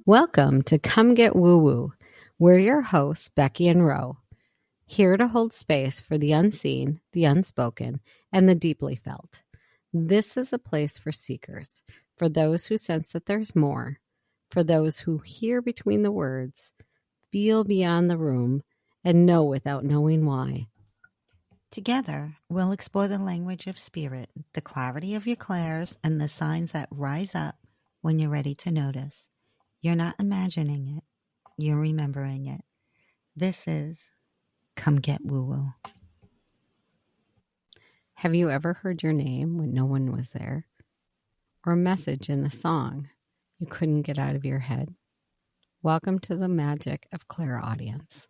Welcome to Come Get Woo Woo. We're your hosts, Becky and Ro, here to hold space for the unseen, the unspoken, and the deeply felt. This is a place for seekers, for those who sense that there's more, for those who hear between the words, feel beyond the room, and know without knowing why. Together, we'll explore the language of spirit, the clarity of your clairs, and the signs that rise up when you're ready to notice. You're not imagining it, you're remembering it. This is Come Get Woo Woo. Have you ever heard your name when no one was there? Or a message in a song you couldn't get out of your head? Welcome to the magic of Clairaudience.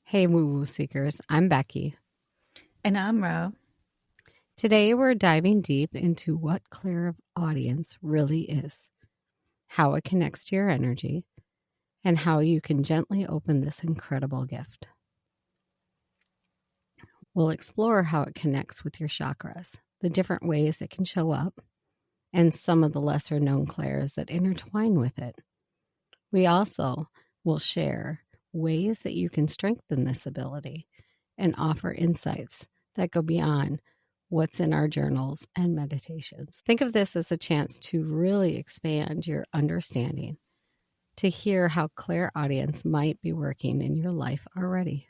Hey, woo-woo seekers, I'm Becky. And I'm Ro. Today we're diving deep into what clairaudience really is, how it connects to your energy, and how you can gently open this incredible gift. We'll explore how it connects with your chakras, the different ways it can show up, and some of the lesser known clairs that intertwine with it. We also will share ways that you can strengthen this ability and offer insights that go beyond what's in our journals and meditations. Think of this as a chance to really expand your understanding, to hear how clairaudience might be working in your life already,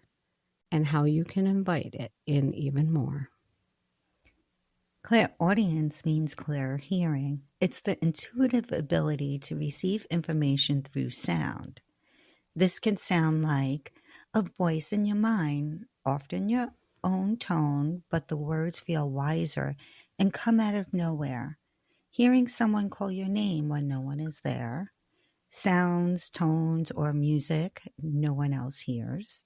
and how you can invite it in even more. Clairaudience means clear hearing. It's the intuitive ability to receive information through sound. This can sound like a voice in your mind, often your own tone, but the words feel wiser and come out of nowhere. Hearing someone call your name when no one is there. Sounds, tones, or music no one else hears.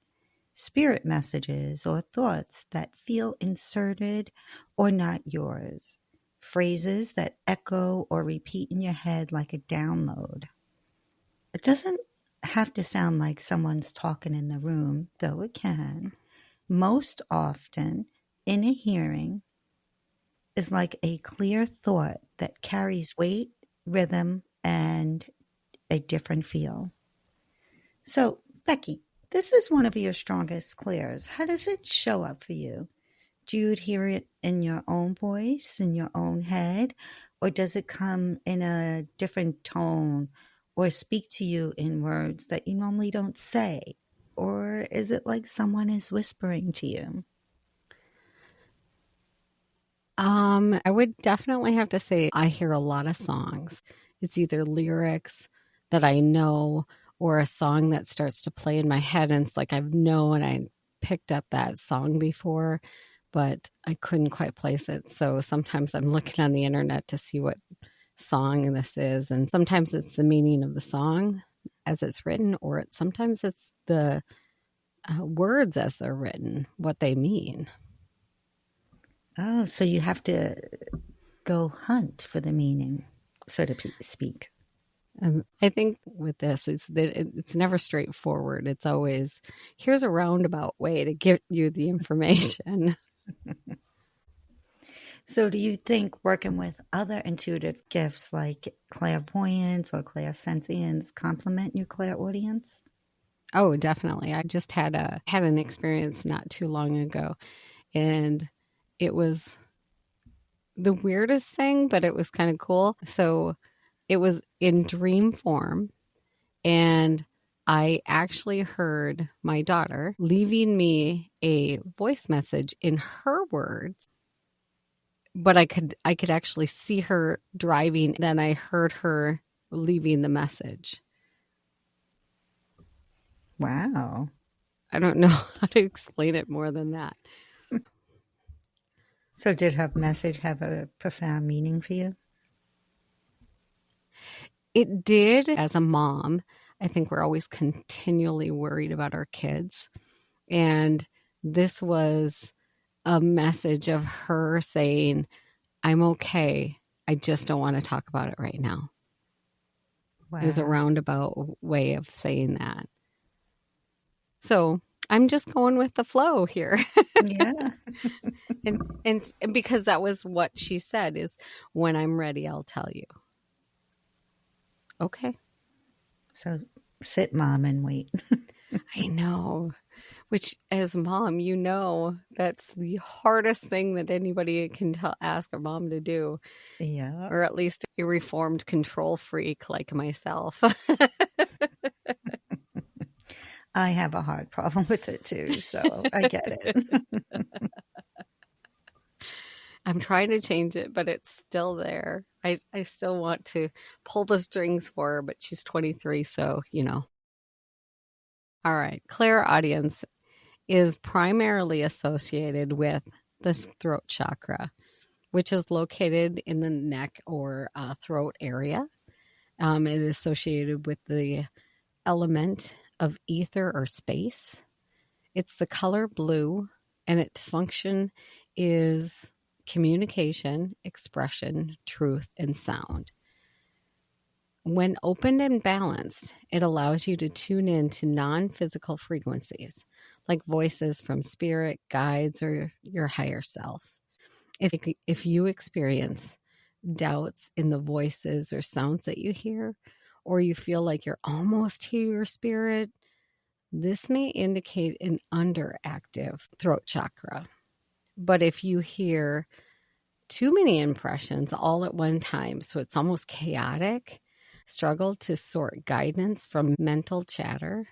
Spirit messages or thoughts that feel inserted or not yours. Phrases that echo or repeat in your head like a download. It doesn't have to sound like someone's talking in the room, though it can. Most often, inner hearing is like a clear thought that carries weight, rhythm, and a different feel. So, Becky, this is one of your strongest clairs. How does it show up for you? Do you hear it in your own voice, in your own head, or does it come in a different tone or speak to you in words that you normally don't say? Or is it like someone is whispering to you? I would definitely have to say I hear a lot of songs. It's either lyrics that I know or a song that starts to play in my head, and it's like I picked up that song before, but I couldn't quite place it. So sometimes I'm looking on the internet to see what song this is, and sometimes it's the meaning of the song as it's written, or sometimes it's the words as they're written, what they mean. Oh, so you have to go hunt for the meaning, so to speak. And I think with this, it's never straightforward. It's always, here's a roundabout way to give you the information. So do you think working with other intuitive gifts like clairvoyance or clairsentience complement your clairaudience? Oh, definitely. I just had an experience not too long ago, and it was the weirdest thing, but it was kind of cool. So it was in dream form, and I actually heard my daughter leaving me a voice message in her words, but I could actually see her driving. Then I heard her leaving the message. Wow. I don't know how to explain it more than that. So did her message have a profound meaning for you? It did. As a mom, I think we're always continually worried about our kids. And this was a message of her saying, I'm okay. I just don't want to talk about it right now. Wow. It was a roundabout way of saying that. So I'm just going with the flow here. Yeah. and because that was what she said is, when I'm ready, I'll tell you. Okay. So sit, Mom, and wait. I know. Which, as mom, that's the hardest thing that anybody can ask a mom to do, Yeah. or at least a reformed control freak like myself. I have a hard problem with it too, so I get it. I'm trying to change it, but it's still there. I still want to pull the strings for her, but she's 23, so. All right. Clairaudience is primarily associated with the throat chakra, which is located in the neck or throat area. It is associated with the element of ether or space. It's the color blue, and its function is communication, expression, truth, and sound. When opened and balanced, it allows you to tune in to non-physical frequencies, like voices from spirit, guides, or your higher self. If you experience doubts in the voices or sounds that you hear, or you feel like you're almost hear your spirit, this may indicate an underactive throat chakra. But if you hear too many impressions all at one time, so it's almost chaotic, struggle to sort guidance from mental chatter,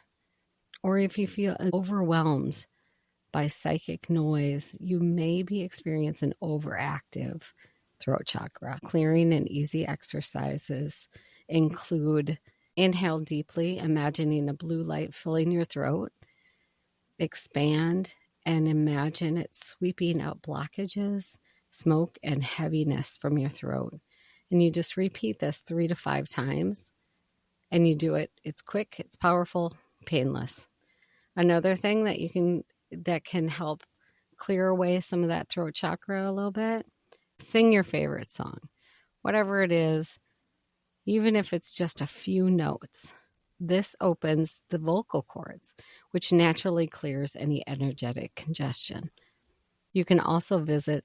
or if you feel overwhelmed by psychic noise, you may be experiencing overactive throat chakra. Clearing and easy exercises include inhale deeply, imagining a blue light filling your throat, expand and imagine it sweeping out blockages, smoke, and heaviness from your throat. And you just repeat this 3 to 5 times, and you do it. It's quick, it's powerful, painless. Another thing that can help clear away some of that throat chakra a little bit, sing your favorite song. Whatever it is, even if it's just a few notes. This opens the vocal cords, which naturally clears any energetic congestion. You can also visit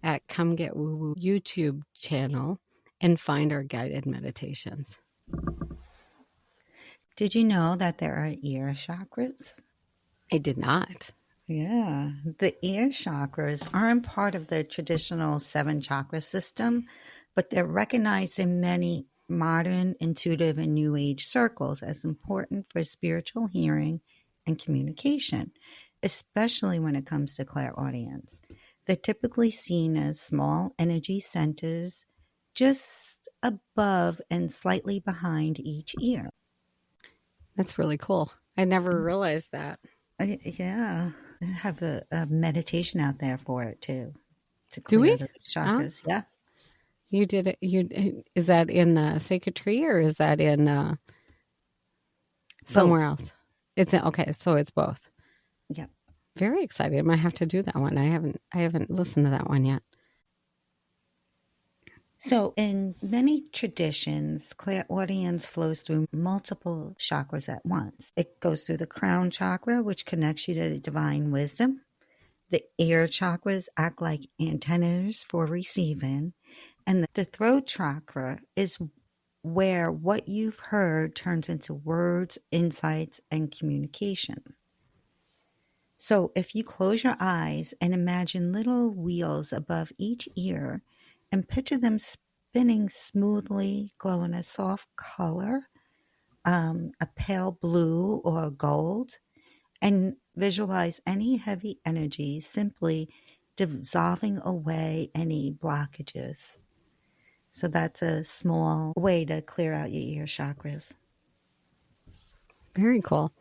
at Come Get Woo Woo YouTube channel and find our guided meditations. Did you know that there are ear chakras? I did not. Yeah. The ear chakras aren't part of the traditional 7 chakra system, but they're recognized in many modern, intuitive, and New Age circles as important for spiritual hearing and communication, especially when it comes to clairaudience. They're typically seen as small energy centers just above and slightly behind each ear. That's really cool. I never realized that. Yeah. I have a meditation out there for it too, to Do clear we? those Huh? chakras. Yeah. You did it. Is that in Sacred Tree, or is that in somewhere Both. else? Okay, so it's both. Yep. Very excited. I might have to do that one. I haven't listened to that one yet. So, in many traditions, clairaudience flows through multiple chakras at once. It goes through the crown chakra, which connects you to divine wisdom. The ear chakras act like antennas for receiving. And the throat chakra is where what you've heard turns into words, insights, and communication. So if you close your eyes and imagine little wheels above each ear and picture them spinning smoothly, glowing a soft color, a pale blue or gold, and visualize any heavy energy simply dissolving away any blockages. So that's a small way to clear out your ear chakras. Very cool.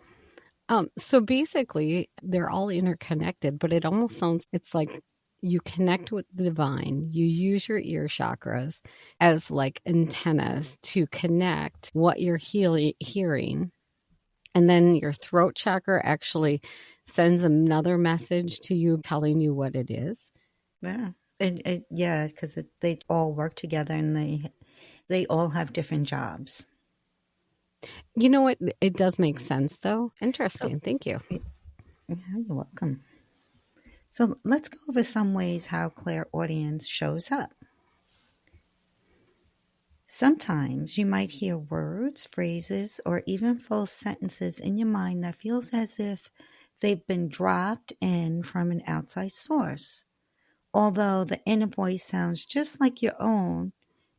So basically, they're all interconnected, but it almost sounds, it's like you connect with the divine. You use your ear chakras as like antennas to connect what you're hearing. And then your throat chakra actually sends another message to you telling you what it is. Yeah. Yeah, because they all work together and they all have different jobs. You know what? It does make sense, though. So, Interesting. Thank you. yeah, you're welcome. So let's go over some ways how clairaudience shows up. Sometimes you might hear words, phrases, or even full sentences in your mind that feels as if they've been dropped in from an outside source. Although the inner voice sounds just like your own,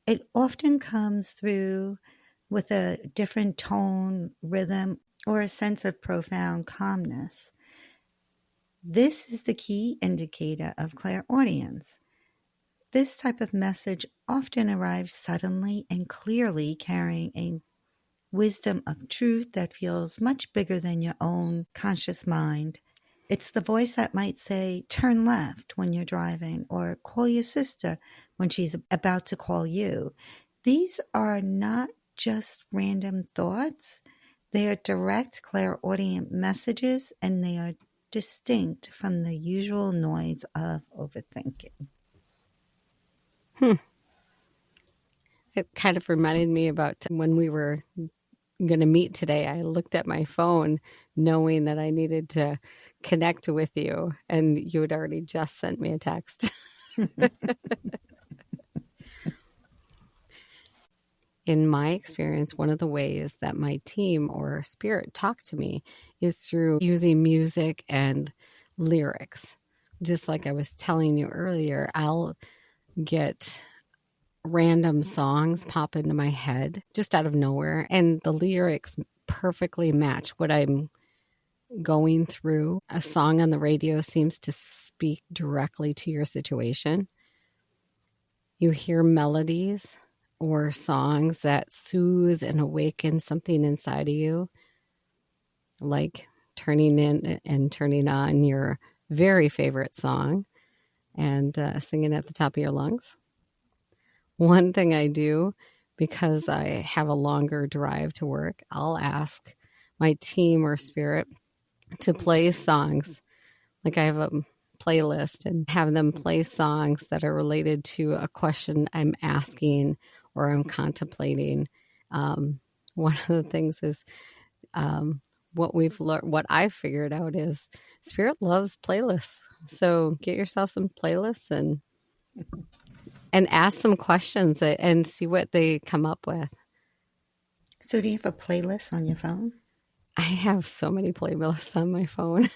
it often comes through with a different tone, rhythm, or a sense of profound calmness. This is the key indicator of clairaudience. This type of message often arrives suddenly and clearly, carrying a wisdom of truth that feels much bigger than your own conscious mind. It's the voice that might say, turn left when you're driving, or call your sister when she's about to call you. These are not just random thoughts. They are direct clairaudient messages, and they are distinct from the usual noise of overthinking. It kind of reminded me about when we were going to meet today. I looked at my phone knowing that I needed to connect with you, and you had already just sent me a text. In my experience, one of the ways that my team or spirit talk to me is through using music and lyrics. Just like I was telling you earlier, I'll get random songs pop into my head just out of nowhere, and the lyrics perfectly match what I'm going through. A song on the radio seems to speak directly to your situation. You hear melodies or songs that soothe and awaken something inside of you, like turning in and turning on your very favorite song and singing at the top of your lungs. One thing I do, because I have a longer drive to work, I'll ask my team or spirit to play songs. Like I have a playlist and have them play songs that are related to a question I'm asking or I'm contemplating. One of the things is what we've learned, what I've figured out is spirit loves playlists. So get yourself some playlists and ask some questions and see what they come up with. So do you have a playlist on your phone? I have so many playlists on my phone.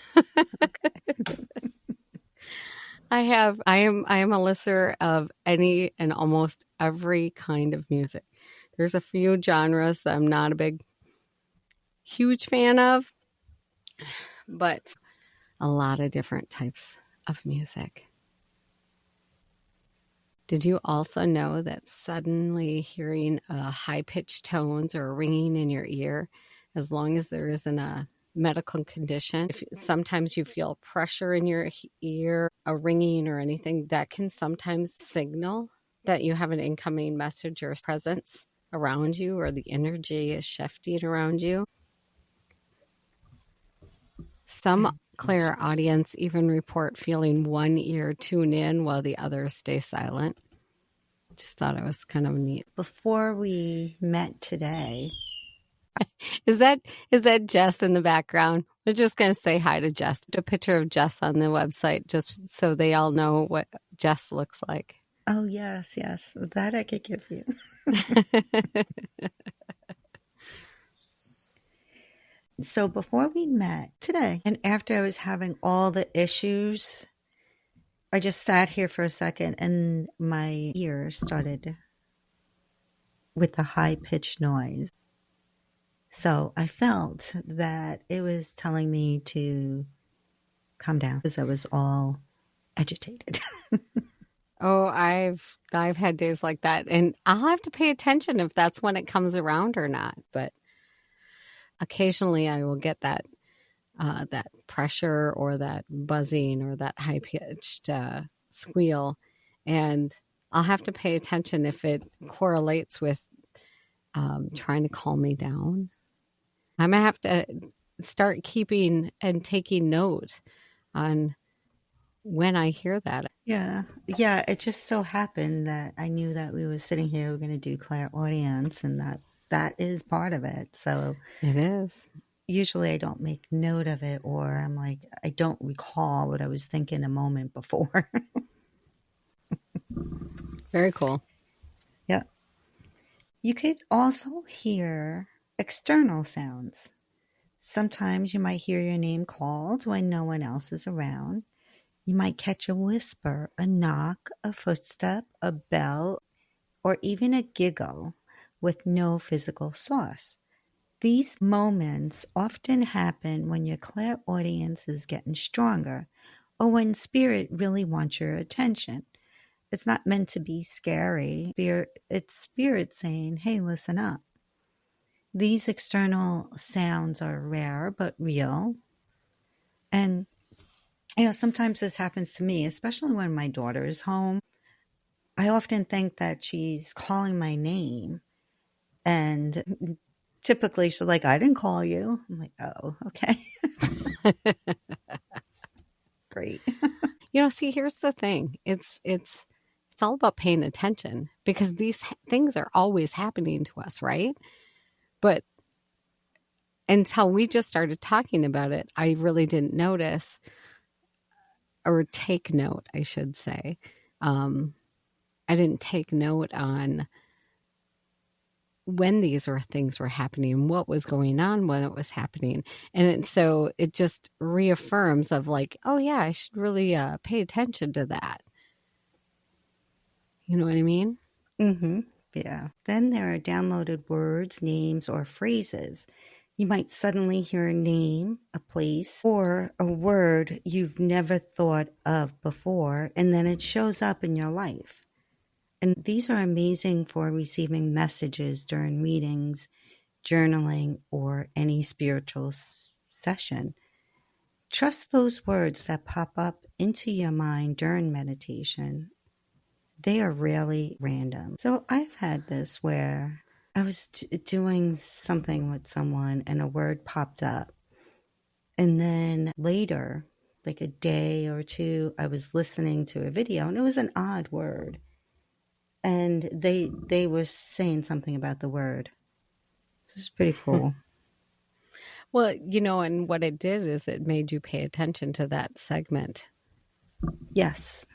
I am a listener of any and almost every kind of music. There's a few genres that I'm not a huge fan of, but a lot of different types of music. Did you also know that suddenly hearing high-pitched tones or ringing in your ear, as long as there isn't a medical condition, if sometimes you feel pressure in your ear, a ringing or anything, that can sometimes signal that you have an incoming message or presence around you, or the energy is shifting around you. Some clairaudience even report feeling one ear tune in while the others stay silent. Just thought it was kind of neat. Before we met today, Is that Jess in the background? We're just going to say hi to Jess. Put a picture of Jess on the website just so they all know what Jess looks like. oh yes, that I could give you. So before we met today, and after I was having all the issues, I just sat here for a second and my ears started with the high-pitched noise. So I felt that it was telling me to calm down because I was all agitated. Oh, I've had days like that, and I'll have to pay attention if that's when it comes around or not. But occasionally, I will get that pressure or that buzzing or that high pitched squeal, and I'll have to pay attention if it correlates with trying to calm me down. I'm gonna have to start keeping and taking note on when I hear that. Yeah. It just so happened that I knew that we were sitting here, we were going to do clairaudience, and that is part of it. So It is. Usually I don't make note of it, or I'm like, I don't recall what I was thinking a moment before. Very cool. Yeah. You could also hear external sounds. Sometimes you might hear your name called when no one else is around. You might catch a whisper, a knock, a footstep, a bell, or even a giggle with no physical source. These moments often happen when your clairaudience is getting stronger or when spirit really wants your attention. It's not meant to be scary. It's spirit saying, hey, listen up. These external sounds are rare but real. And, sometimes this happens to me, especially when my daughter is home. I often think that she's calling my name. And typically she's like, I didn't call you. I'm like, oh, okay. Great. See, here's the thing. It's all about paying attention because these things are always happening to us, right? But until we just started talking about it, I really didn't notice or take note, I should say. I didn't take note on when these things were happening, what was going on when it was happening. And so it just reaffirms of like, oh yeah, I should really pay attention to that. You know what I mean? Mm-hmm. Yeah. Then there are downloaded words, names, or phrases. You might suddenly hear a name, a place, or a word you've never thought of before, and then it shows up in your life. And these are amazing for receiving messages during readings, journaling, or any spiritual session. Trust those words that pop up into your mind during meditation. They are rarely random. So I've had this where I was doing something with someone and a word popped up. And then later, like a day or two, I was listening to a video and it was an odd word. And they were saying something about the word. This is pretty cool. Well, and what it did is it made you pay attention to that segment. Yes.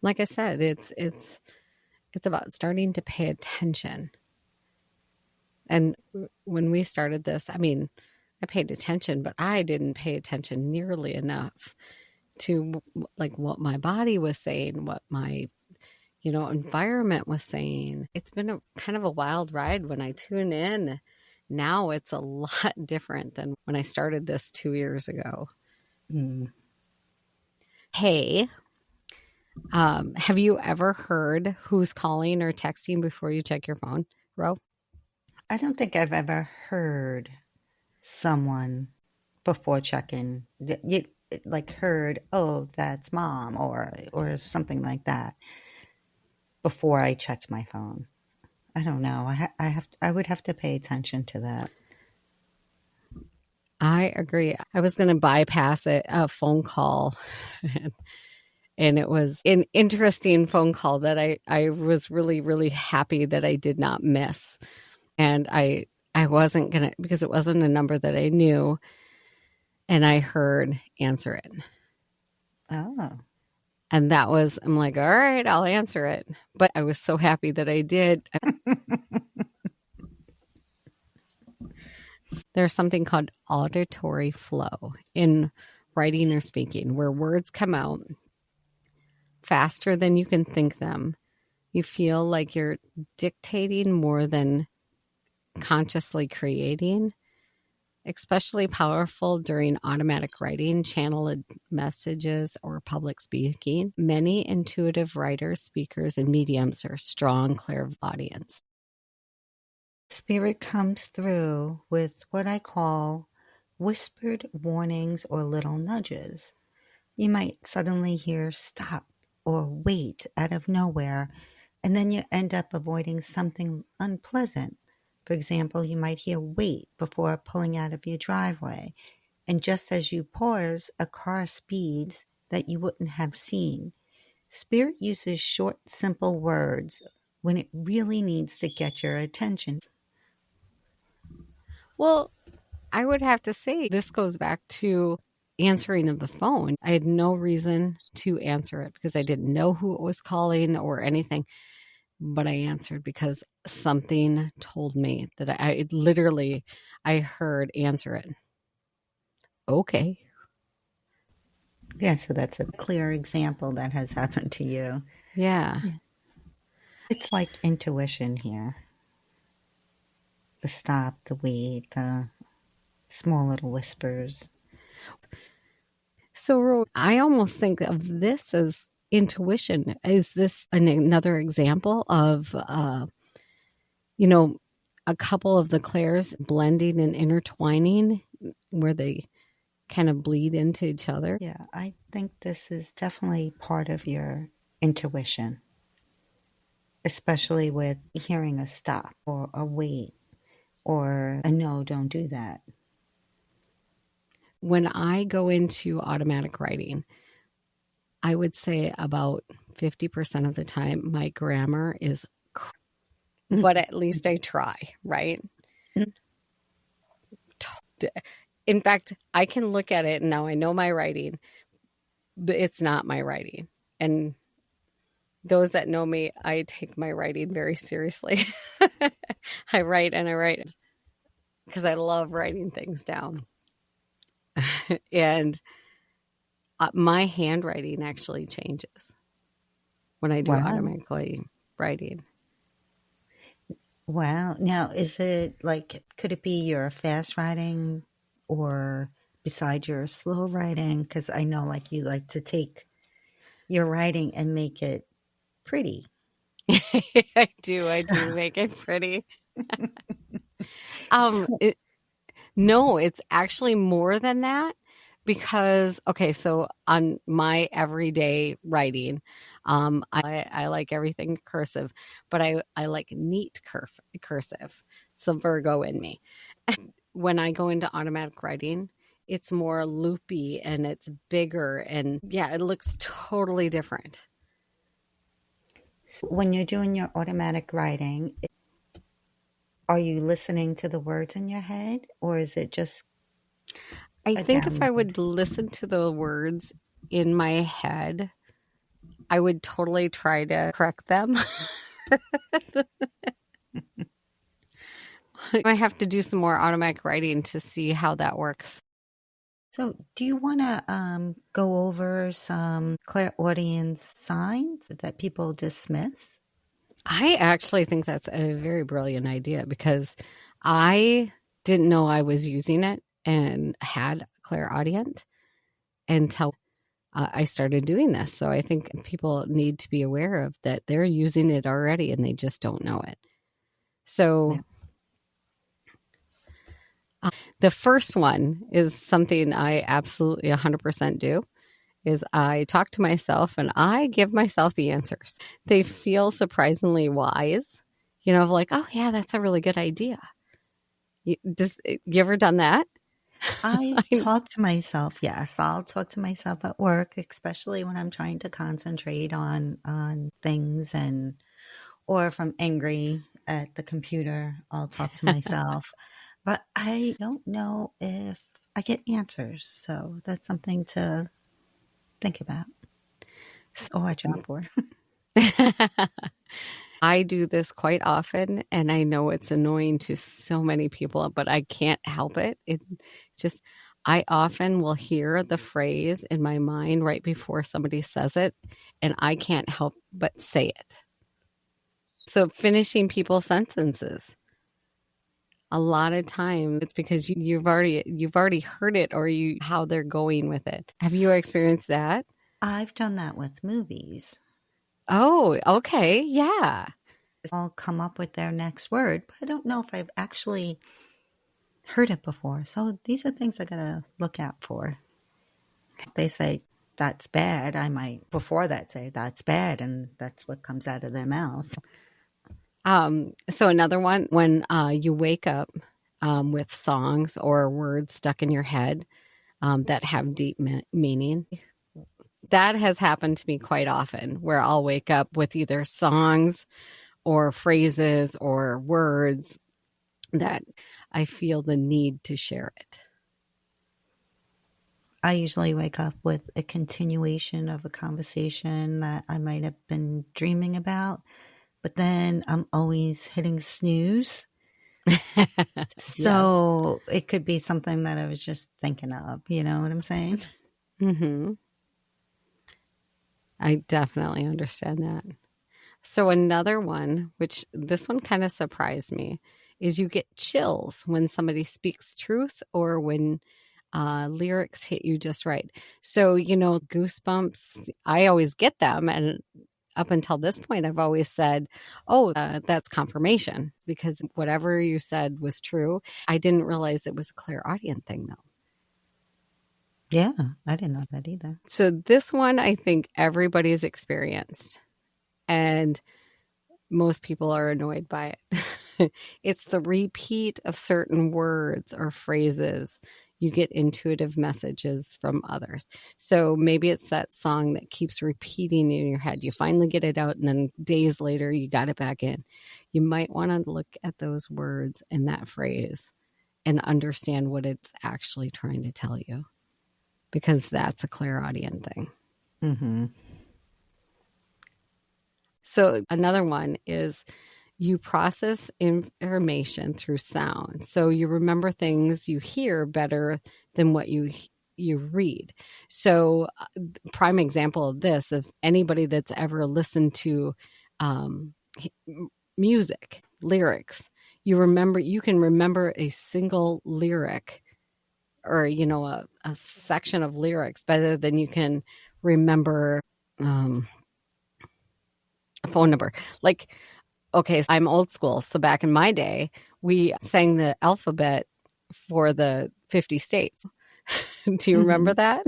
Like I said, it's about starting to pay attention. And when we started this, I mean, I paid attention, but I didn't pay attention nearly enough to like what my body was saying, what my environment was saying. It's been a kind of a wild ride when I tune in. Now it's a lot different than when I started this 2 years ago. Mm. Hey, have you ever heard who's calling or texting before you check your phone, Ro? I don't think I've ever heard someone before checking, like heard, oh, that's mom or something like that before I checked my phone. I don't know. I would have to pay attention to that. I agree. I was going to bypass a phone call, and it was an interesting phone call that I was really, really happy that I did not miss. And I wasn't going to, because it wasn't a number that I knew, and I heard answer it. Oh. And that was, I'm like, all right, I'll answer it. But I was so happy that I did. There's something called auditory flow in writing or speaking, where words come out faster than you can think them. You feel like you're dictating more than consciously creating. Especially powerful during automatic writing, channeled messages, or public speaking. Many intuitive writers, speakers, and mediums are strong clairaudience. Spirit comes through with what I call whispered warnings or little nudges. You might suddenly hear stop or wait out of nowhere, and then you end up avoiding something unpleasant. For example, you might hear wait before pulling out of your driveway, and just as you pause, a car speeds that you wouldn't have seen. Spirit uses short, simple words when it really needs to get your attention. Well, I would have to say this goes back to answering of the phone. I had no reason to answer it because I didn't know who it was calling or anything. but I answered because something told me that I literally, I heard answer it. Okay. Yeah, so that's a clear example that has happened to you. Yeah. Yeah. It's like intuition here. The stop, the wait, the small little whispers. So I almost think of this as intuition. Is this another example of, you know, a couple of the clairs blending and intertwining where they kind of bleed into each other? Yeah, I think this is definitely part of your intuition, especially with hearing a stop or a wait or a no, don't do that. When I go into automatic writing, I would say about 50% of the time my grammar is, but at least I try, right? In fact, I can look at it and now I know my writing, but it's not my writing. And those that know me, I take my writing very seriously. I write and I write because I love writing things down. And my handwriting actually changes when I do Wow. automatically writing. Wow. Now, is it like, could it be your fast writing or beside your slow writing? Because I know like you like to take your writing and make it pretty. I do So, make it pretty. so No, it's actually more than that because, okay, so on my everyday writing, I like everything cursive, but I like neat cursive. It's the Virgo in me. When I go into automatic writing, it's more loopy and it's bigger and yeah, it looks totally different. when you're doing your automatic writing, are you listening to the words in your head or is it just I a think if I download? would listen to the words in my head, I would totally try to correct them. I have to do some more automatic writing to see how that works. So, do you want to go over some clairaudience signs that people dismiss? I actually think that's a very brilliant idea because I didn't know I was using it and had clairaudient until I started doing this. So I think people need to be aware of that they're using it already and they just don't know it. So Yeah. the first one is something I absolutely 100% do is I talk to myself and I give myself the answers. They feel surprisingly wise, like, oh yeah, that's a really good idea. You ever done that? I I, talk to myself. Yes, I'll talk to myself at work, especially when I'm trying to concentrate on things and or if I'm angry at the computer, I'll talk to myself. But I don't know if I get answers. So that's something to think about or watch out for. I do this quite often and I know it's annoying to so many people, but I can't help it. It just, I often will hear the phrase in my mind right before somebody says it, and I can't help but say it. So finishing people's sentences. A lot of times it's because you've already heard it or how they're going with it. Have you experienced that? I've done that with movies. Oh, okay. Yeah. I'll come up with their next word, but I don't know if I've actually heard it before. So these are things I gotta look out for. They say that's bad. I might before that say that's bad, and that's what comes out of their mouth. So another one, when you wake up with songs or words stuck in your head that have deep meaning. That has happened to me quite often where I'll wake up with either songs or phrases or words that I feel the need to share it. I usually wake up with a continuation of a conversation that I might have been dreaming about, but then I'm always hitting snooze. Yes. So it could be something that I was just thinking of. You know what I'm saying? Mm-hmm. I definitely understand that. So another one, which this one kind of surprised me, is you get chills when somebody speaks truth or when lyrics hit you just right. So, goosebumps, I always get them. And up until this point, I've always said, oh, that's confirmation because whatever you said was true. I didn't realize it was a clairaudient thing, though. Yeah, I didn't know that either. So this one, I think everybody's experienced. And most people are annoyed by it. It's the repeat of certain words or phrases. You get intuitive messages from others. So maybe it's that song that keeps repeating in your head. You finally get it out, and then days later, you got it back in. You might want to look at those words and that phrase and understand what it's actually trying to tell you, because that's a clairaudient thing. Mm-hmm. So another one is you process information through sound. So you remember things you hear better than what you read. So prime example of this, of anybody that's ever listened to music, lyrics, you can remember a single lyric or, a section of lyrics better than you can remember a phone number. Like, okay, I'm old school. So back in my day, we sang the alphabet for the 50 states. Do you remember that?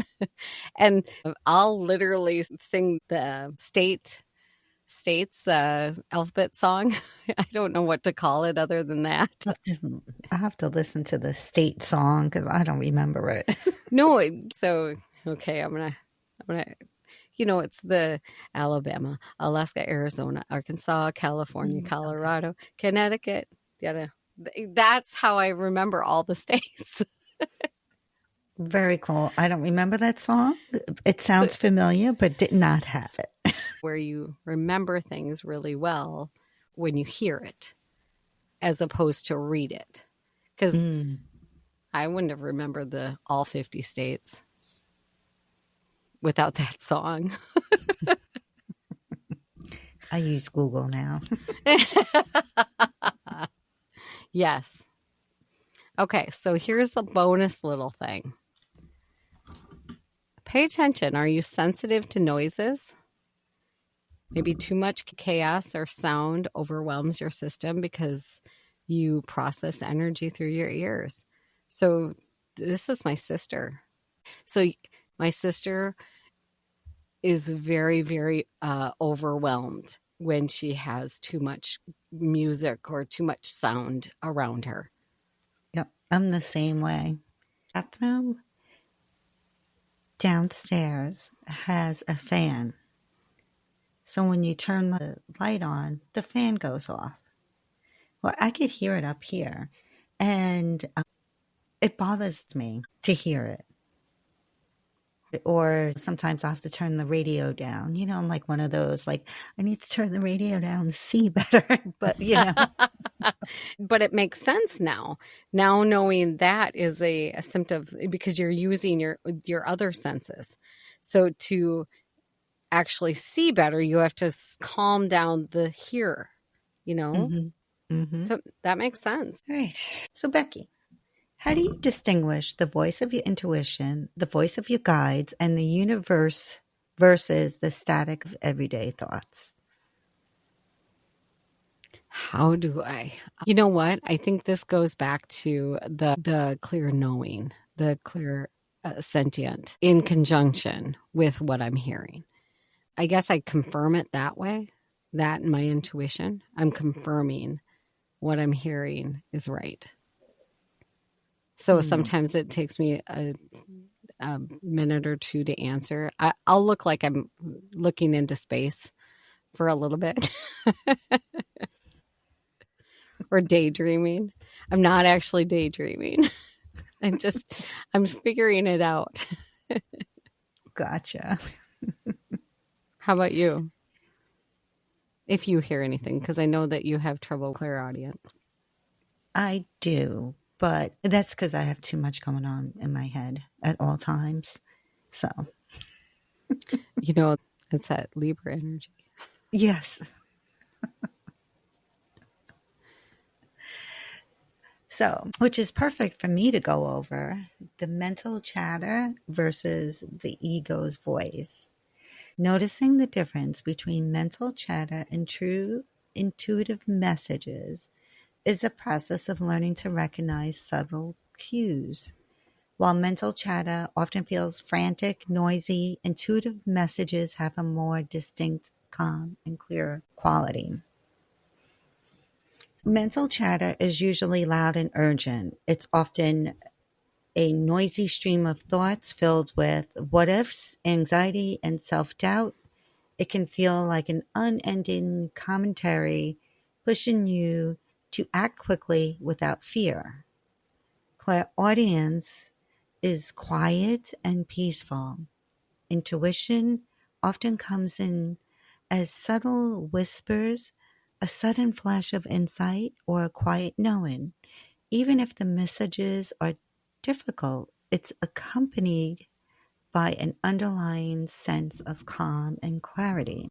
And I'll literally sing the states alphabet song. I don't know what to call it other than that. I have to listen to the state song because I don't remember it. No, so okay, I'm gonna it's the Alabama, Alaska, Arizona, Arkansas, California, Colorado, Connecticut. That's how I remember all the states. Very cool. I don't remember that song. It sounds familiar, but did not have it. Where you remember things really well when you hear it as opposed to read it. Because I wouldn't have remembered all 50 states without that song. I use Google now. Yes. Okay, so here's a bonus little thing. Pay attention. Are you sensitive to noises? Maybe too much chaos or sound overwhelms your system because you process energy through your ears. So this is my sister. So my sister is very, very overwhelmed when she has too much music or too much sound around her. Yep, I'm the same way. Bathroom downstairs has a fan. So when you turn the light on, the fan goes off. Well, I could hear it up here, and it bothers me to hear it. Or sometimes I have to turn the radio down. I'm like one of those, like, I need to turn the radio down to see better. But, But it makes sense now. Now knowing that is a symptom because you're using your other senses. So to actually see better, you have to calm down the hear, So that makes sense. All right. So, Becky, how do you distinguish the voice of your intuition, the voice of your guides, and the universe versus the static of everyday thoughts? How do I? You know what? I think this goes back to the clear knowing, the clear sentient in conjunction with what I'm hearing. I guess I confirm it that way, that in my intuition. I'm confirming what I'm hearing is right. So sometimes it takes me a minute or two to answer. I'll look like I'm looking into space for a little bit or daydreaming. I'm not actually daydreaming. I'm figuring it out. Gotcha. How about you? if you hear anything, because I know that you have trouble clairaudience. I do, but that's because I have too much going on in my head at all times. So, You know, it's that Libra energy. yes. So, which is perfect for me to go over the mental chatter versus the ego's voice. Noticing the difference between mental chatter and true intuitive messages is a process of learning to recognize subtle cues. While mental chatter often feels frantic, noisy, intuitive messages have a more distinct, calm, and clear quality. Mental chatter is usually loud and urgent. It's often a noisy stream of thoughts filled with what ifs, anxiety, and self doubt. It can feel like an unending commentary pushing you to act quickly without fear. Clairaudience is quiet and peaceful. Intuition often comes in as subtle whispers, a sudden flash of insight, or a quiet knowing. Even if the messages are difficult, it's accompanied by an underlying sense of calm and clarity.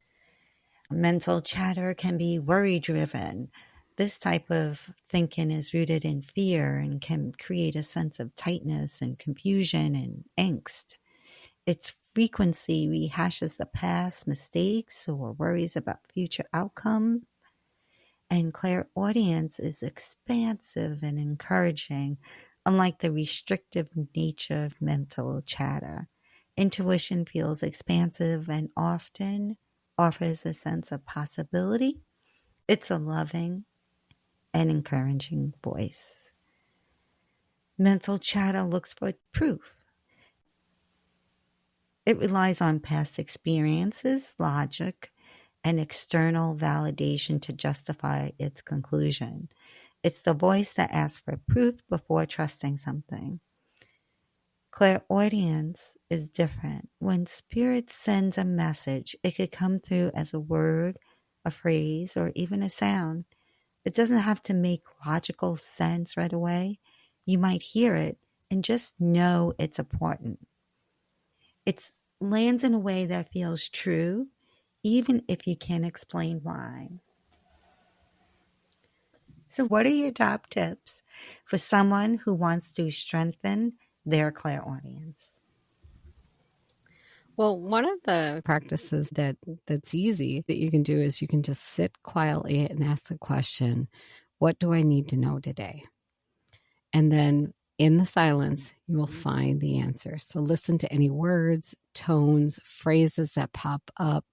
Mental chatter can be worry driven. This type of thinking is rooted in fear and can create a sense of tightness and confusion and angst. Its frequency rehashes the past mistakes or worries about future outcome. And clairaudience is expansive and encouraging, unlike the restrictive nature of mental chatter. Intuition feels expansive and often offers a sense of possibility. It's a loving and encouraging voice. Mental chatter looks for proof. It relies on past experiences, logic, and external validation to justify its conclusion. It's the voice that asks for proof before trusting something. Clairaudience is different. When spirit sends a message, it could come through as a word, a phrase, or even a sound. It doesn't have to make logical sense right away. You might hear it and just know it's important. It lands in a way that feels true, even if you can't explain why. So, what are your top tips for someone who wants to strengthen their clairaudience? Well, one of the practices that's easy that you can do is you can just sit quietly and ask the question, what do I need to know today? And then in the silence, you will find the answer. So listen to any words, tones, phrases that pop up.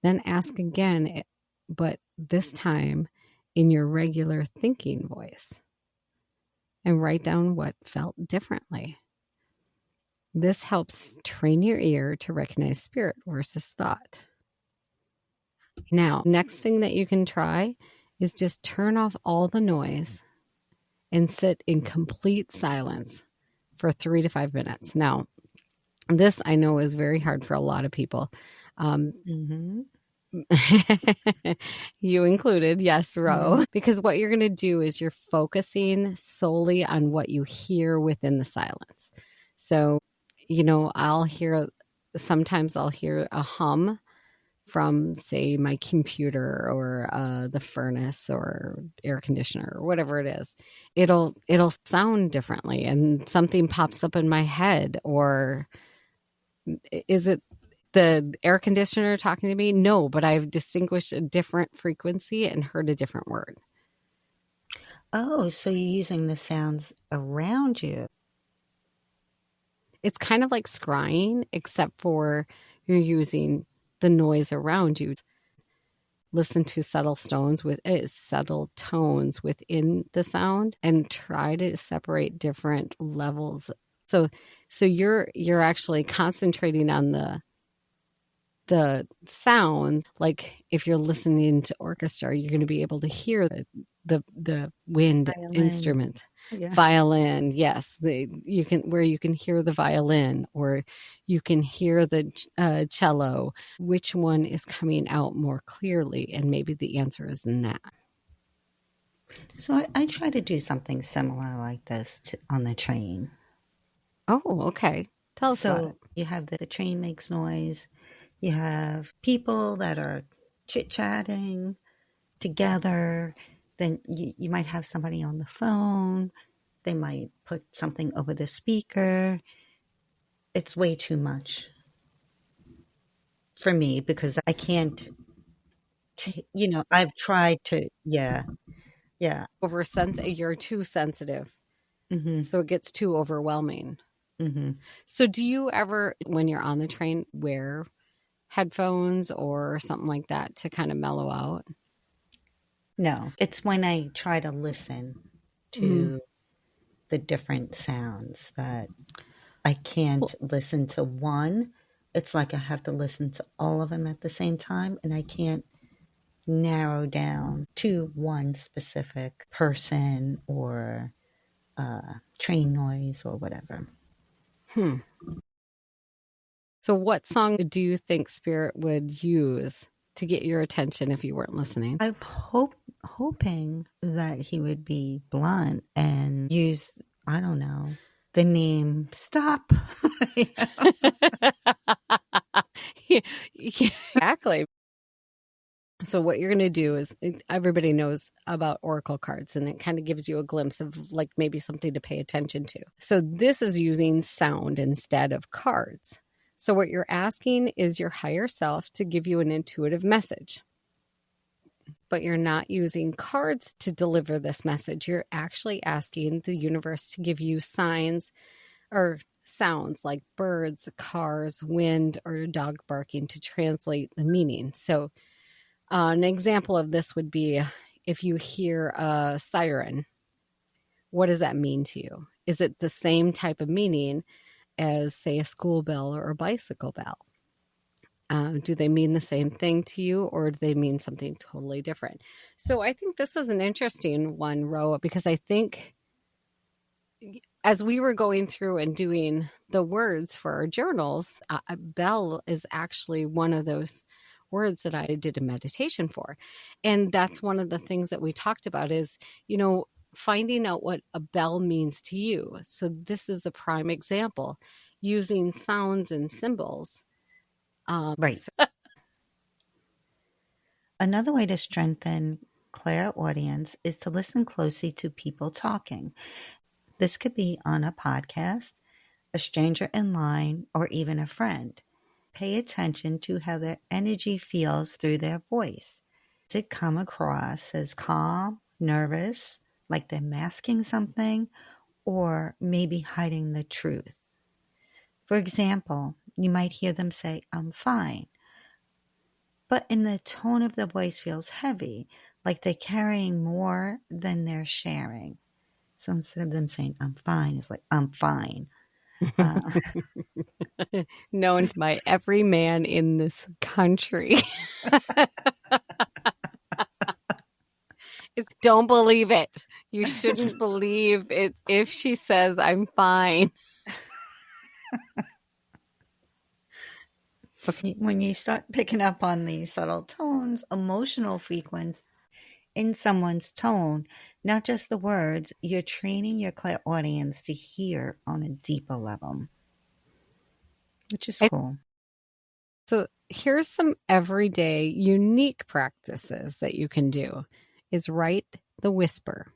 Then ask again, but this time in your regular thinking voice. And write down what felt differently. This helps train your ear to recognize spirit versus thought. Now, next thing that you can try is just turn off all the noise and sit in complete silence for 3 to 5 minutes. Now, this I know is very hard for a lot of people. Mm-hmm. You included, yes, Ro, because what you're going to do is you're focusing solely on what you hear within the silence. So, sometimes I'll hear a hum from, say, my computer or the furnace or air conditioner or whatever it is. It'll sound differently, and something pops up in my head. Or is it the air conditioner talking to me? No, but I've distinguished a different frequency and heard a different word. Oh, so you're using the sounds around you. It's kind of like scrying, except for you're using the noise around you. Listen to subtle tones within the sound and try to separate different levels. So you're actually concentrating on the sound. Like if you're listening to orchestra, you're going to be able to hear the wind Violin. instrument. Yeah. Violin, yes, you can hear the violin, or you can hear the cello. Which one is coming out more clearly? And maybe the answer is in that. So I try to do something similar like this on the train. Oh, okay. Tell us about it. So you have the train makes noise. You have people that are chit-chatting together. Then you might have somebody on the phone. They might put something over the speaker. It's way too much for me because I can't, I've tried to, yeah, yeah. You're too sensitive, Mm-hmm, so it gets too overwhelming. mm-hmm. So do you ever, when you're on the train, wear headphones or something like that to kind of mellow out? No, it's when I try to listen Mm. to the different sounds that I can't Well, listen to one. It's like I have to listen to all of them at the same time, and I can't narrow down to one specific person or train noise or whatever. hmm. So what song do you think Spirit would use to get your attention if you weren't listening? I'm hoping that he would be blunt and use, I don't know, the name Stop. Yeah, exactly. So what you're going to do is, everybody knows about oracle cards, and it kind of gives you a glimpse of like maybe something to pay attention to. So this is using sound instead of cards. So what you're asking is your higher self to give you an intuitive message. But you're not using cards to deliver this message. You're actually asking the universe to give you signs or sounds like birds, cars, wind, or a dog barking to translate the meaning. So an example of this would be if you hear a siren, what does that mean to you? Is it the same type of meaning as, say, a school bell or a bicycle bell? Do they mean the same thing to you, or do they mean something totally different? So I think this is an interesting one, Ro, because I think as we were going through and doing the words for our journals, bell is actually one of those words that I did a meditation for. And that's one of the things that we talked about is, finding out what a bell means to you. So this is a prime example, using sounds and symbols. Right. Another way to strengthen clairaudience is to listen closely to people talking. This could be on a podcast, a stranger in line, or even a friend. Pay attention to how their energy feels through their voice. Does it come across as calm, nervous, like they're masking something, or maybe hiding the truth? For example, you might hear them say, "I'm fine," but in the tone of the voice feels heavy, like they're carrying more than they're sharing. So instead of them saying, "I'm fine," it's like, "I'm fine." Uh, Known by every man in this country. Don't believe it. You shouldn't believe it if she says I'm fine. when you start picking up on these subtle tones, emotional frequency in someone's tone, not just the words, you're training your clairaudience to hear on a deeper level, which is cool. So here's some everyday unique practices that you can do is write the whisper.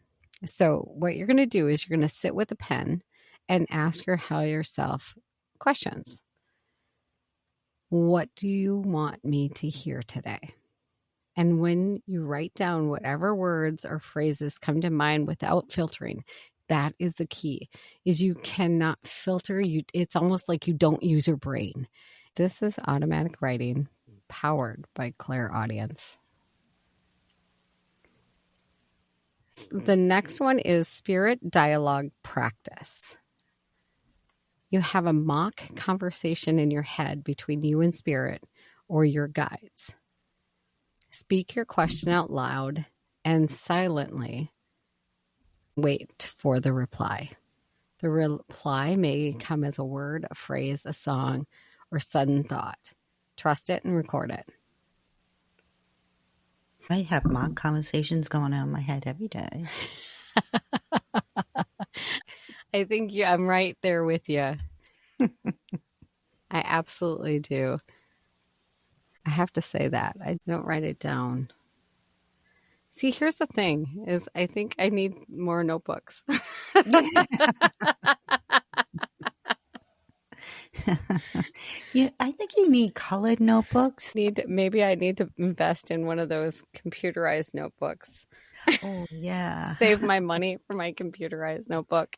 So what you're going to do is you're going to sit with a pen and ask your higher self questions. What do you want me to hear today? And when you write down whatever words or phrases come to mind without filtering, that is the key, is you cannot filter. It's almost like you don't use your brain. This is automatic writing powered by Clairaudience. The next one is spirit dialogue practice. You have a mock conversation in your head between you and spirit or your guides. Speak your question out loud and silently Wait for the reply. The reply may come as a word, a phrase, a song, or sudden thought. Trust it and record it. I have mock conversations going on in my head every day. I think I'm right there with you. I absolutely do. I have to say that. I don't write it down. See, here's the thing is I think I need more notebooks. Yeah, I think you need colored notebooks. Maybe I need to invest in one of those computerized notebooks. Oh, yeah. Save my money for my computerized notebook.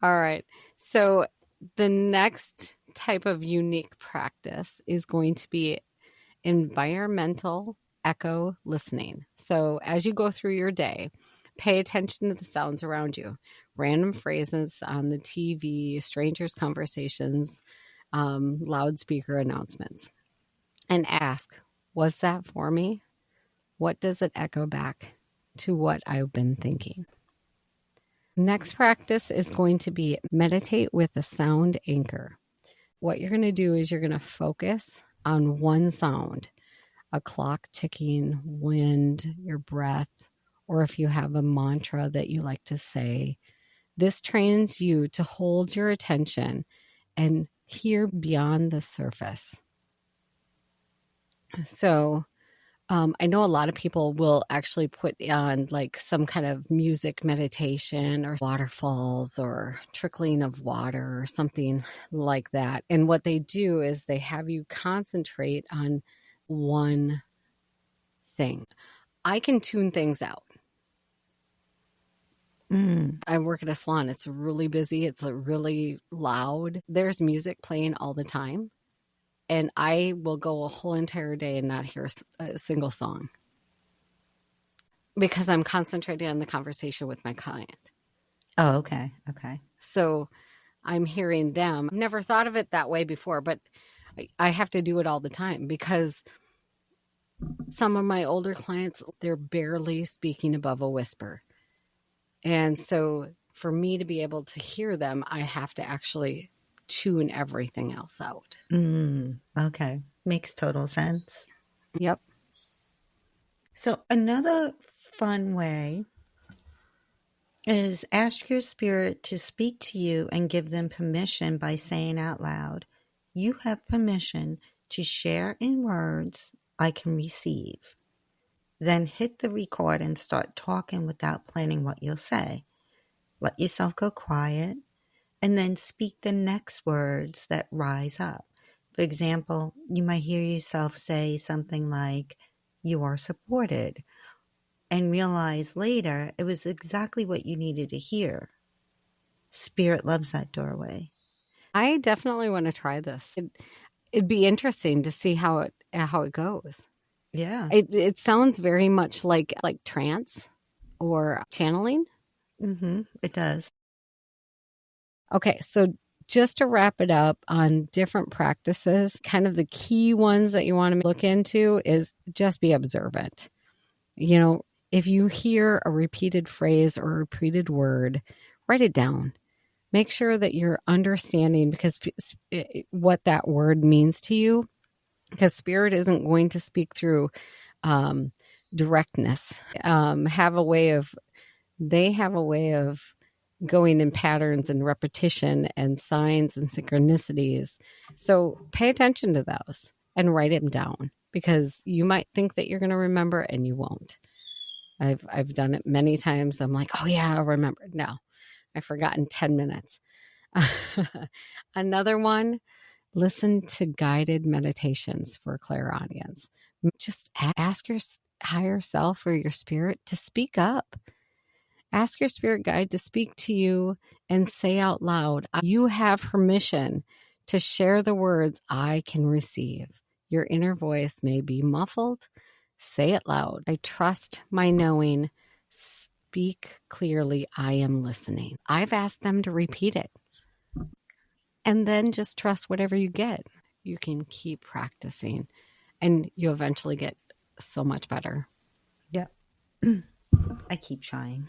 All right. So the next type of unique practice is going to be environmental echo listening. So as you go through your day, pay attention to the sounds around you, random phrases on the TV, strangers' conversations, loudspeaker announcements, and ask, was that for me? What does it echo back to what I've been thinking? Next practice is going to be meditate with a sound anchor. What you're going to do is you're going to focus on one sound, a clock ticking, wind, your breath, or if you have a mantra that you like to say. This trains you to hold your attention and hear beyond the surface. So I know a lot of people will actually put on like some kind of music meditation or waterfalls or trickling of water or something like that. And what they do is they have you concentrate on one thing. I can tune things out. I work at a salon. It's really busy. It's really loud. There's music playing all the time. And I will go a whole entire day and not hear a single song because I'm concentrating on the conversation with my client. Oh, okay. Okay. So I'm hearing them. I've never thought of it that way before, but I have to do it all the time because some of my older clients, they're barely speaking above a whisper. And so for me to be able to hear them, I have to actually tune everything else out. Okay. Makes total sense. Yep. So another fun way is ask your spirit to speak to you and give them permission by saying out loud, you have permission to share in words I can receive. Then hit the record and start talking without planning what you'll say. Let yourself go quiet and then speak the next words that rise up. For example, you might hear yourself say something like, you are supported, and realize later it was exactly what you needed to hear. Spirit loves that doorway. I definitely want to try this. It'd be interesting to see how it goes. Yeah. It sounds very much like trance or channeling. It does. Okay, so just to wrap it up on different practices, kind of the key ones that you want to look into is just be observant. You know, if you hear a repeated phrase or a repeated word, write it down. Make sure that you're understanding because what that word means to you, because spirit isn't going to speak through directness. They have a way of going in patterns and repetition and signs and synchronicities. So pay attention to those and write them down because you might think that you're going to remember and you won't. I've done it many times. I'm like, oh yeah, I'll remember. No, I've forgotten 10 minutes. Another one, listen to guided meditations for clairaudience. Just ask your higher self or your spirit to speak up. Ask your spirit guide to speak to you and say out loud, you have permission to share the words I can receive. Your inner voice may be muffled. Say it loud. I trust my knowing. Speak clearly. I am listening. I've asked them to repeat it. And then just trust whatever you get. You can keep practicing and you eventually get so much better. Yeah. I keep trying.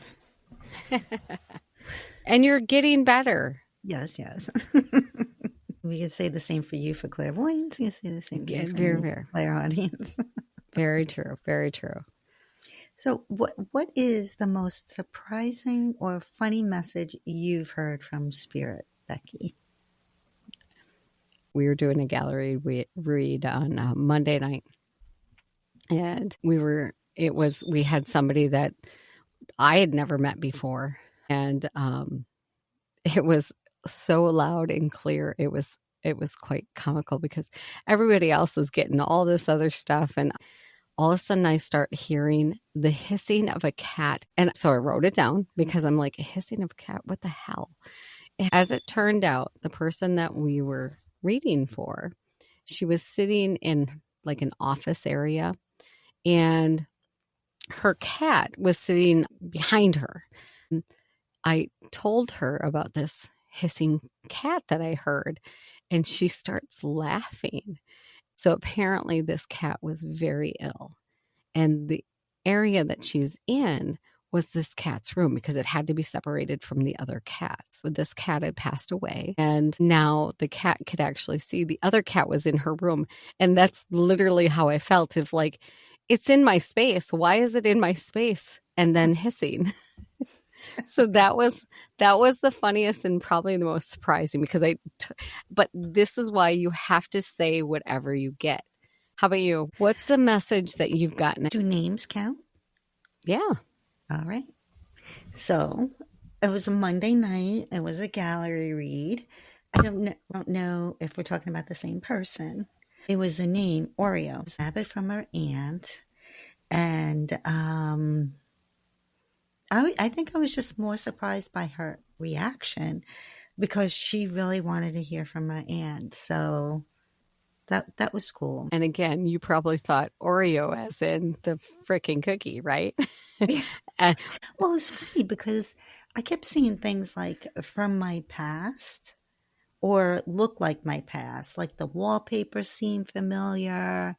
And you're getting better. Yes, yes. We could say the same for you for clairvoyance. You can say the same thing for Very, me very, for clairaudience. very true. Very true. So, what is the most surprising or funny message you've heard from Spirit, Becky? We were doing a gallery read on Monday night, and we had somebody that I had never met before, and it was so loud and clear. It was quite comical because everybody else is getting all this other stuff, and all of a sudden I start hearing the hissing of a cat. And so I wrote it down because I'm like, hissing of a cat, what the hell? As it turned out, the person that we were reading for, she was sitting in like an office area, and her cat was sitting behind her. I told her about this hissing cat that I heard, and she starts laughing. So apparently, this cat was very ill, and the area that she's in was this cat's room because it had to be separated from the other cats. So this cat had passed away, and now the cat could actually see the other cat was in her room. And that's literally how I felt, of like, it's in my space. Why is it in my space? And then hissing. So that was the funniest and probably the most surprising, because but this is why you have to say whatever you get. How about you? What's the message that you've gotten? Do names count? Yeah. All right. So it was a Monday night. It was a gallery read. I don't know if we're talking about the same person. It was a name, Oreo. It was a habit from her aunt. And I think I was just more surprised by her reaction because she really wanted to hear from my aunt. So that was cool. And again, you probably thought Oreo as in the freaking cookie, right? Well, it's funny because I kept seeing things like from my past or look like my past, like the wallpaper seemed familiar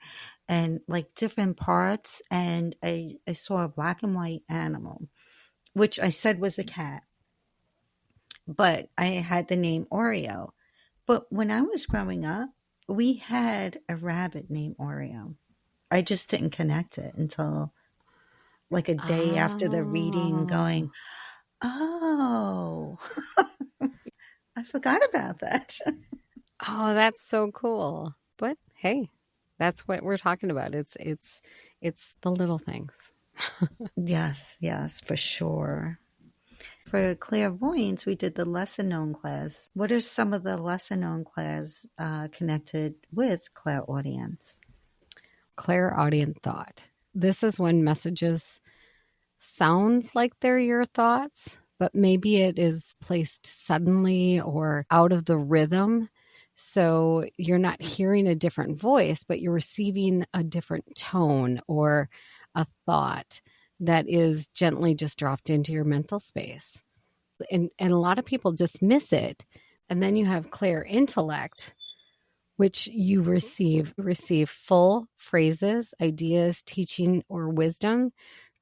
and like different parts. And I saw a black and white animal, which I said was a cat, but I had the name Oreo. But when I was growing up, we had a rabbit named Oreo. I just didn't connect it until like a day after the reading, Oh, going, oh, I forgot about that. oh, that's so cool. But hey, that's what we're talking about. It's the little things. Yes, yes, for sure. For clairvoyance, we did the lesser known class. What are some of the lesser known clairs connected with clairaudience? Clairaudient thought. This is when messages sound like they're your thoughts, but maybe it is placed suddenly or out of the rhythm. So you're not hearing a different voice, but you're receiving a different tone or a thought that is gently just dropped into your mental space. And a lot of people dismiss it. And then you have clear intellect, which you receive full phrases, ideas, teaching, or wisdom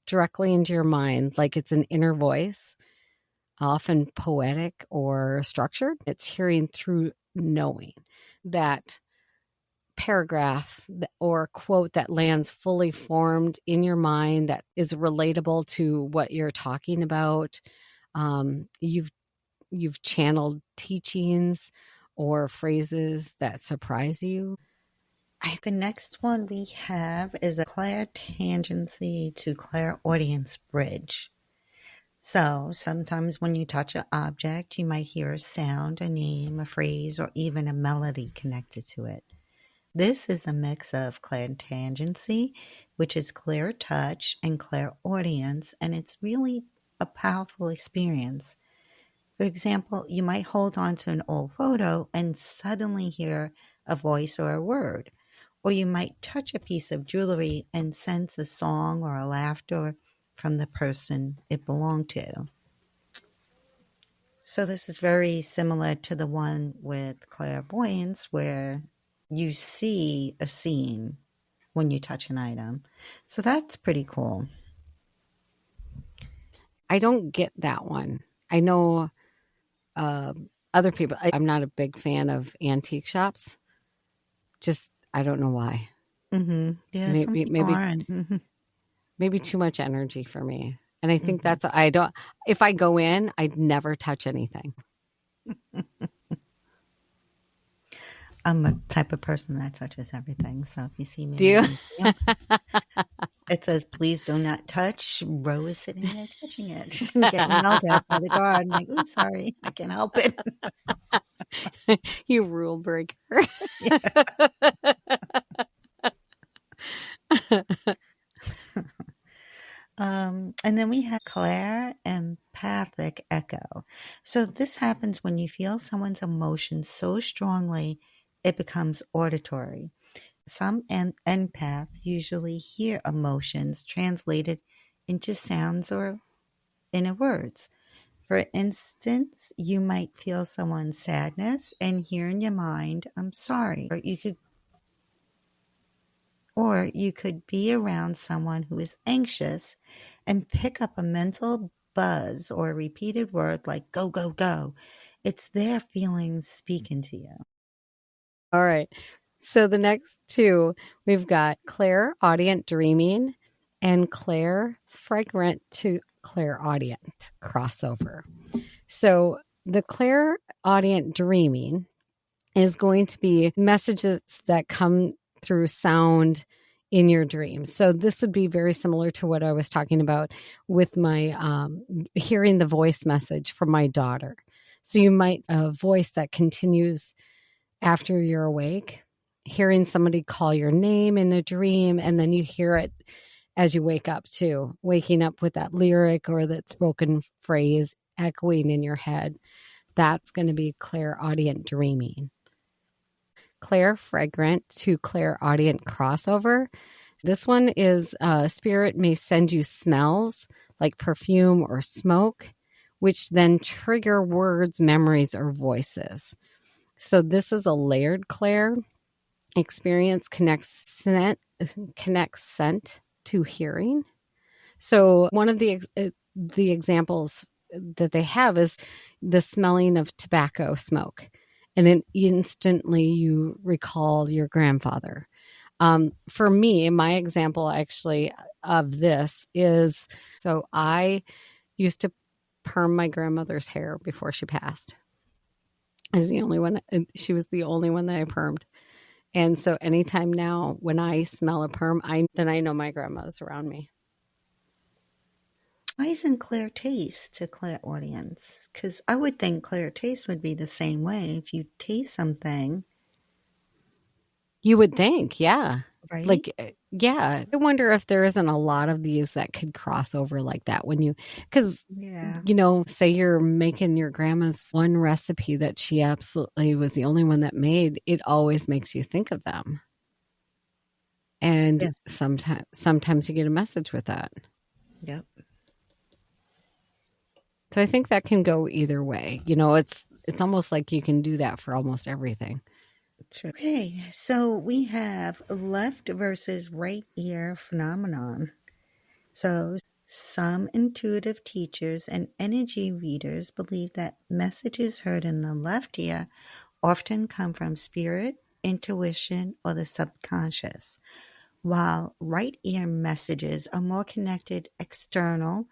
directly into your mind, like it's an inner voice, often poetic or structured. It's hearing through knowing that paragraph or quote that lands fully formed in your mind that is relatable to what you're talking about. You've channeled teachings or phrases that surprise you. The next one we have is a clairtangency to clairaudience bridge. So sometimes when you touch an object, you might hear a sound, a name, a phrase, or even a melody connected to it. This is a mix of clairtangency, which is clear touch, and clairaudience, and it's really a powerful experience. For example, you might hold on to an old photo and suddenly hear a voice or a word. Or you might touch a piece of jewelry and sense a song or a laughter from the person it belonged to. So this is very similar to the one with clairvoyance where you see a scene when you touch an item. So that's pretty cool. I don't get that one. I know uh, other people. I'm not a big fan of antique shops. Just I don't know why. Yeah, some Maybe people maybe aren't. maybe too much energy for me. And I think Hmm. that's I don't. If I go in, I'd never touch anything. I'm a type of person that touches everything. So if you see me Do in a you? museum, it says, please do not touch. Ro is sitting there touching it, getting yelled at by the guard. I'm like, oh, sorry, I can't help it. You rule breaker. Yeah. And then we have Claire empathic echo. So this happens when you feel someone's emotions so strongly it becomes auditory. Some empaths usually hear emotions translated into sounds or inner words. For instance, you might feel someone's sadness and hear in your mind, I'm sorry. Or you could be around someone who is anxious and pick up a mental buzz or a repeated word like go, go, go. It's their feelings speaking to you. All right. So the next two, we've got clairaudient dreaming and clairfragment to clairaudient crossover. So the clairaudient dreaming is going to be messages that come through sound in your dreams. So this would be very similar to what I was talking about with my hearing the voice message from my daughter. So you might a voice that continues after you're awake, hearing somebody call your name in a dream, and then you hear it as you wake up too, waking up with that lyric or that spoken phrase echoing in your head. That's going to be clairaudient dreaming. Clairfragment to clairaudient crossover. This one is spirit may send you smells like perfume or smoke, which then trigger words, memories, or voices. So this is a layered clair experience connects scent to hearing. So one of the examples that they have is the smelling of tobacco smoke, and then instantly you recall your grandfather. For me, my example actually of this is so I used to perm my grandmother's hair before she passed. Is the only one. She was the only one that I permed. And so anytime now when I smell a perm, then I know my grandma's around me. Why isn't clear taste to clairaudience? Because I would think clear taste would be the same way. If you taste something, You would think, yeah. right? Like, yeah. I wonder if there isn't a lot of these that could cross over like that when because, Yeah. say you're making your grandma's one recipe that she absolutely was the only one that made, it always makes you think of them. And Yes. sometimes you get a message with that. Yep. So I think that can go either way. It's almost like you can do that for almost everything. True. Okay, so we have left versus right ear phenomenon. So some intuitive teachers and energy readers believe that messages heard in the left ear often come from spirit, intuition, or the subconscious, while right ear messages are more connected external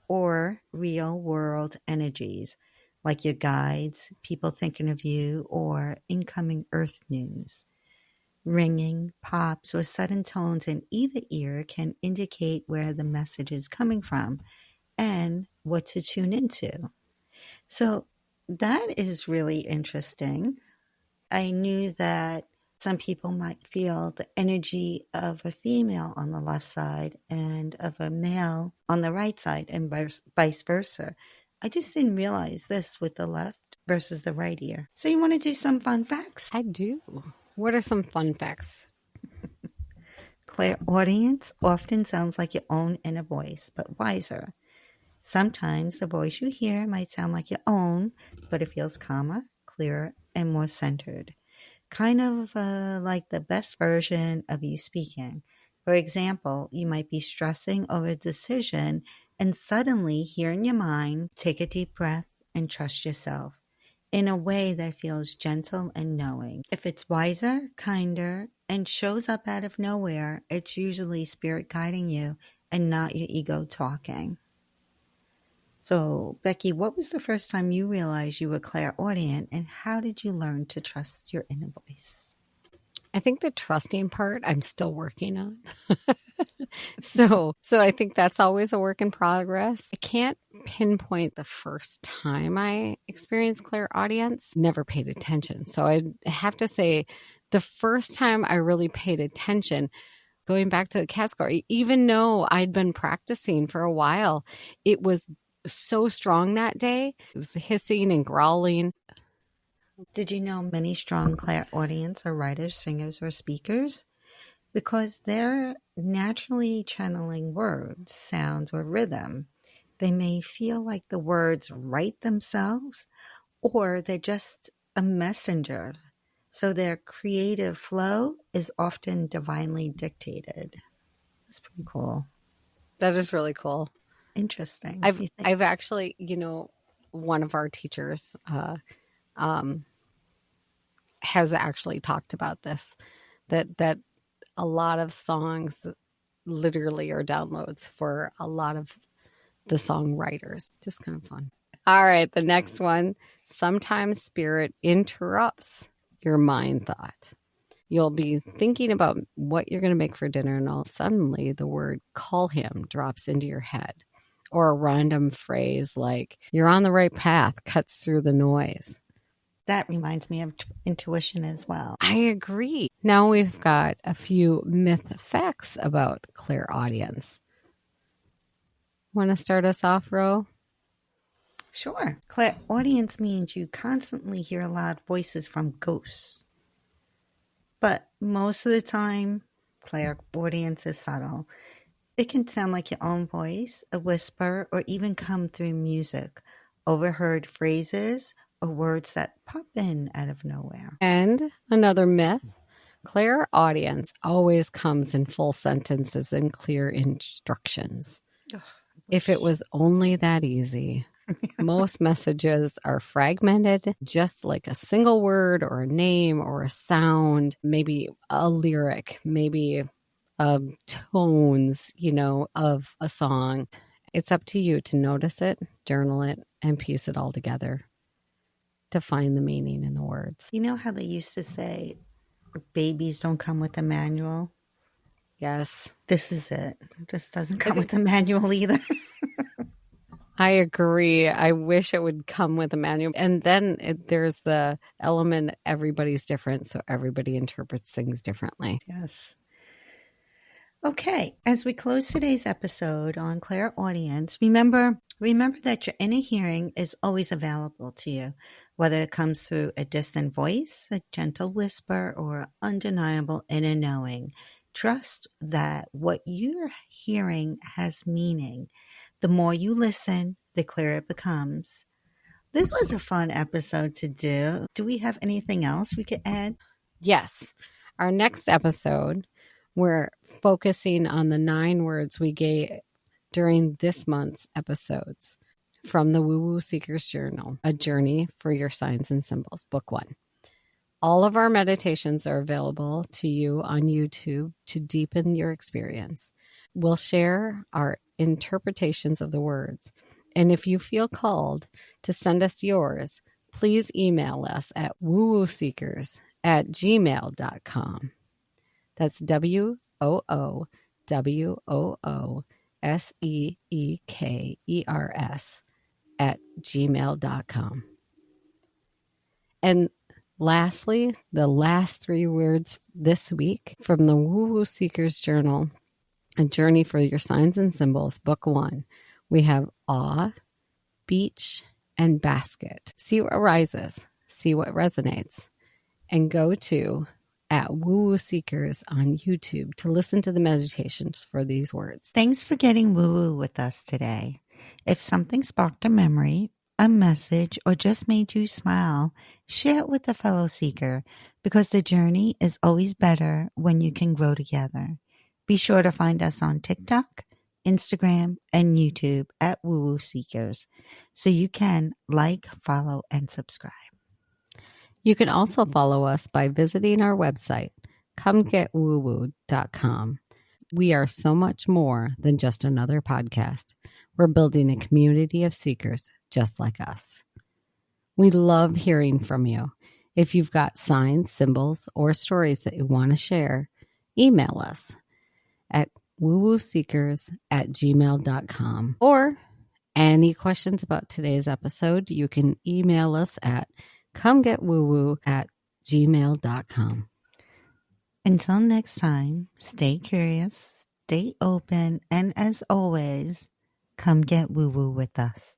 or real world energies, like your guides, people thinking of you, or incoming earth news. Ringing, pops, or sudden tones in either ear can indicate where the message is coming from and what to tune into. So that is really interesting. I knew that some people might feel the energy of a female on the left side and of a male on the right side, and vice versa. I just didn't realize this with the left versus the right ear. So, you want to do some fun facts? I do. What are some fun facts? Clairaudience often sounds like your own inner voice, but wiser. Sometimes the voice you hear might sound like your own, but it feels calmer, clearer, and more centered. Kind of like the best version of you speaking. For example, you might be stressing over a decision And suddenly, here in your mind, take a deep breath and trust yourself in a way that feels gentle and knowing. If it's wiser, kinder, and shows up out of nowhere, it's usually spirit guiding you and not your ego talking. So, Becky, what was the first time you realized you were clairaudient, and how did you learn to trust your inner voice? I think the trusting part I'm still working on. So I think that's always a work in progress. I can't pinpoint the first time I experienced clairaudience. Never paid attention. So I have to say the first time I really paid attention, going back to the cat score, even though I'd been practicing for a while, it was so strong that day. It was hissing and growling. Did you know many strong clairaudients are writers, singers, or speakers? Because they're naturally channeling words, sounds, or rhythm. They may feel like the words write themselves, or they're just a messenger. So their creative flow is often divinely dictated. That's pretty cool. That is really cool. Interesting. I've actually, one of our teachers has actually talked about this, that a lot of songs literally are downloads for a lot of the songwriters. Just kind of fun. All right, the next one. Sometimes spirit interrupts your mind thought. You'll be thinking about what you're going to make for dinner, and all suddenly the word call him drops into your head. Or a random phrase like, you're on the right path, cuts through the noise. That reminds me of intuition as well. I agree. Now we've got a few myth facts about clairaudience. Want to start us off, Ro? Sure. Clairaudience means you constantly hear loud voices from ghosts. But most of the time, clairaudience is subtle. It can sound like your own voice, a whisper, or even come through music, overheard phrases, or words that pop in out of nowhere. And another myth, clairaudience always comes in full sentences and clear instructions. If it was only that easy. Most messages are fragmented, just like a single word or a name or a sound, maybe a lyric, maybe tones, of a song. It's up to you to notice it, journal it, and piece it all together to find the meaning in the words. You know how they used to say, babies don't come with a manual? Yes. This is it. This doesn't come with a manual either. I agree. I wish it would come with a manual. And then there's the element, everybody's different, so everybody interprets things differently. Yes. Okay, as we close today's episode on clairaudience, remember that your inner hearing is always available to you, whether it comes through a distant voice, a gentle whisper, or undeniable inner knowing. Trust that what you're hearing has meaning. The more you listen, the clearer it becomes. This was a fun episode to do. Do we have anything else we could add? Yes. Our next episode, we're focusing on the 9 words we gave during this month's episodes from the Woo Woo Seeker's Journal, A Journey for Your Signs and Symbols, Book 1. All of our meditations are available to you on YouTube to deepen your experience. We'll share our interpretations of the words. And if you feel called to send us yours, please email us at woowooseekers@gmail.com. That's WOOWOOSEEKERS@gmail.com. And lastly, the last 3 words this week from the Woo Woo Seeker's Journal, A Journey for Your Signs and Symbols, Book 1. We have awe, beach, and basket. See what arises, see what resonates, and go to @Woo Seekers on YouTube to listen to the meditations for these words. Thanks for getting woo-woo with us today. If something sparked a memory, a message, or just made you smile, share it with a fellow seeker, because the journey is always better when you can grow together. Be sure to find us on TikTok, Instagram, and YouTube at Woo Woo Seekers, so you can like, follow, and subscribe. You can also follow us by visiting our website, comegetwoowoo.com. We are so much more than just another podcast. We're building a community of seekers just like us. We love hearing from you. If you've got signs, symbols, or stories that you want to share, email us at woowooseekers@gmail.com. Or any questions about today's episode, you can email us at comegetwoowoo@gmail.com. Until next time, stay curious, stay open, and as always, come get woo-woo with us.